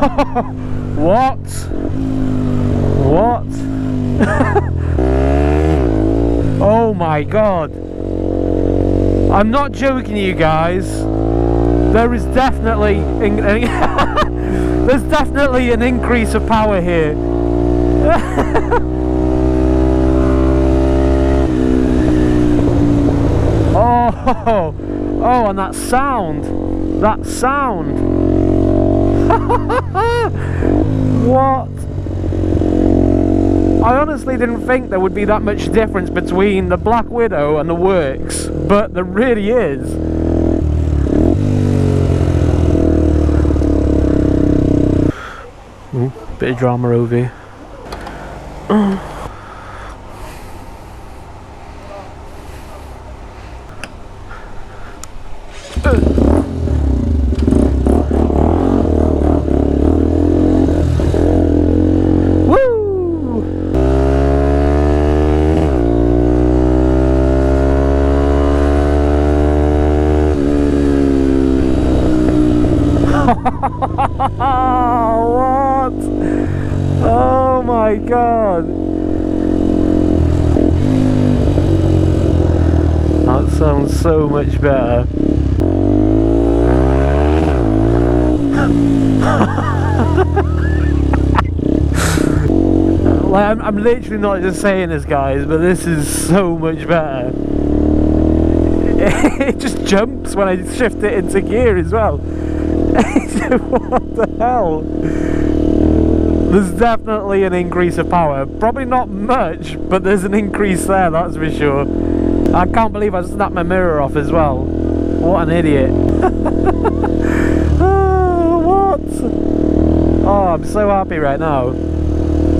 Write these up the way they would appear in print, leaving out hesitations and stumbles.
What? What? Oh my god. I'm not joking, you guys. There is definitely there's definitely an increase of power here. Oh, and that sound. That sound. What? I honestly didn't think there would be that much difference between the Black Widow and the Works, but there really is. Ooh, bit of drama over here. What? Oh my god. That sounds so much better. Like, I'm literally not just saying this, guys, but this is so much better. It just jumps when I shift it into gear as well. What the hell? There's definitely an increase of power. Probably not much, but there's an increase there, that's for sure. I can't believe I snapped my mirror off as well. What an idiot. Oh, what? Oh, I'm so happy right now.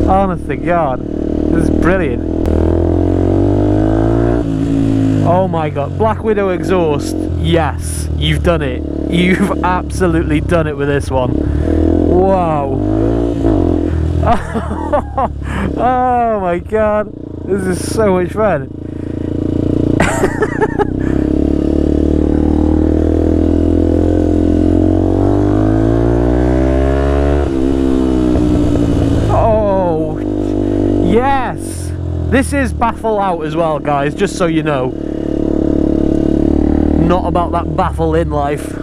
Honest to God. This is brilliant. Oh my god. Black Widow exhaust. Yes, you've done it. You've absolutely done it with this one. Wow. Oh my god. This is so much fun. Oh, yes. This is baffle out as well, guys, just so you know. Not about that baffle in life.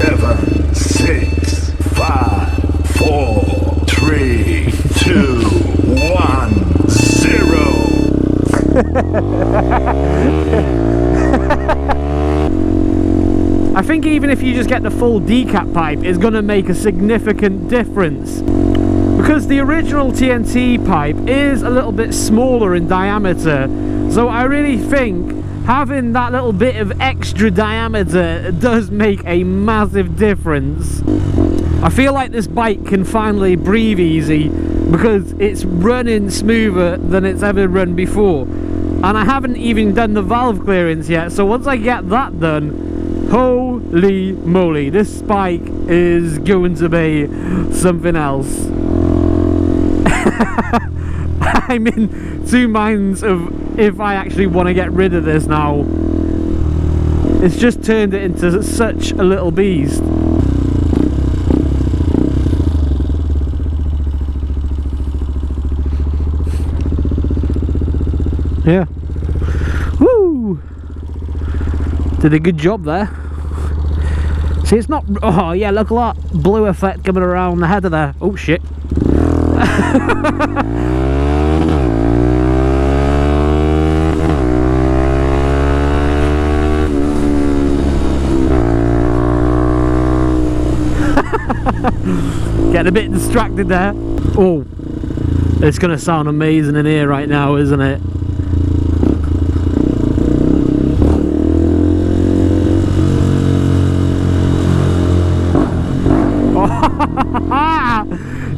7, 6, 5, 4, 3, 2, 1, 0. I think even if you just get the full decap pipe, it's going to make a significant difference. Because the original TNT pipe is a little bit smaller in diameter. So I really think having that little bit of extra diameter does make a massive difference. I feel like this bike can finally breathe easy because it's running smoother than it's ever run before. And I haven't even done the valve clearance yet, so once I get that done, holy moly, this bike is going to be something else. I'm in two minds of if I actually want to get rid of this now. It's just turned it into such a little beast. Yeah. Woo! Did a good job there. See, it's not... Oh yeah, look at that blue effect coming around the header there. Oh shit. Getting a bit distracted there. Oh, it's going to sound amazing in here right now, isn't it?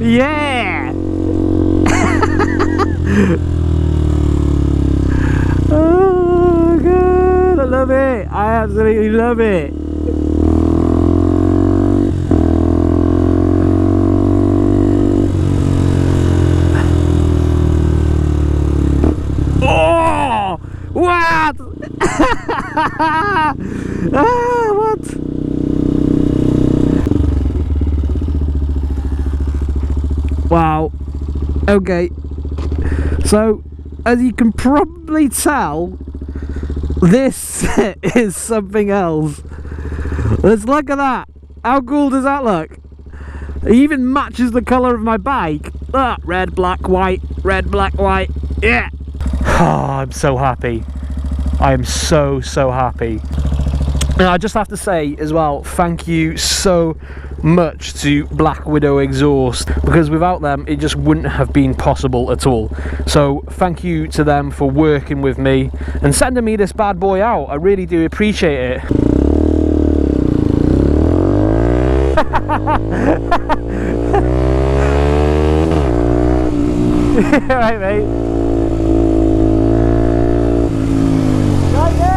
Yeah! Oh god, I love it. I absolutely love it. Oh! What? Ah, what? Wow. Okay. So, as you can probably tell, this is something else. Let's look at that. How cool does that look? It even matches the colour of my bike. Ah, red, black, white. Red, black, white. Yeah. Oh, I'm so happy. I am so happy. And I just have to say as well, thank you so much to Black Widow Exhaust, because without them it just wouldn't have been possible at all. So thank you to them for working with me and sending me this bad boy out. I really do appreciate it. Right, mate.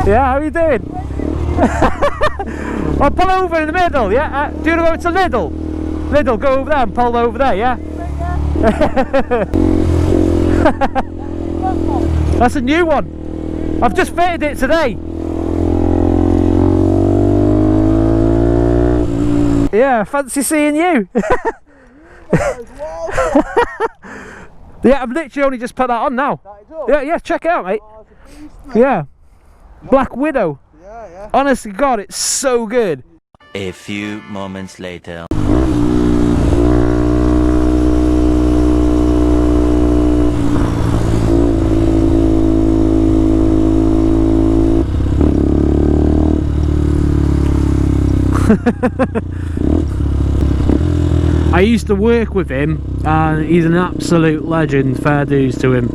Yeah, how are you doing? I'll pull over in the middle, yeah? Do you want to go to Lidl? Lidl, go over there and pull over there, yeah? That's a new one. I've just fitted it today. Yeah, fancy seeing you. Yeah, I've literally only just put that on now. Yeah, check it out, mate. Yeah. Black Widow. Yeah. Honestly, God, it's so good. A few moments later. I used to work with him and he's an absolute legend, fair dues to him.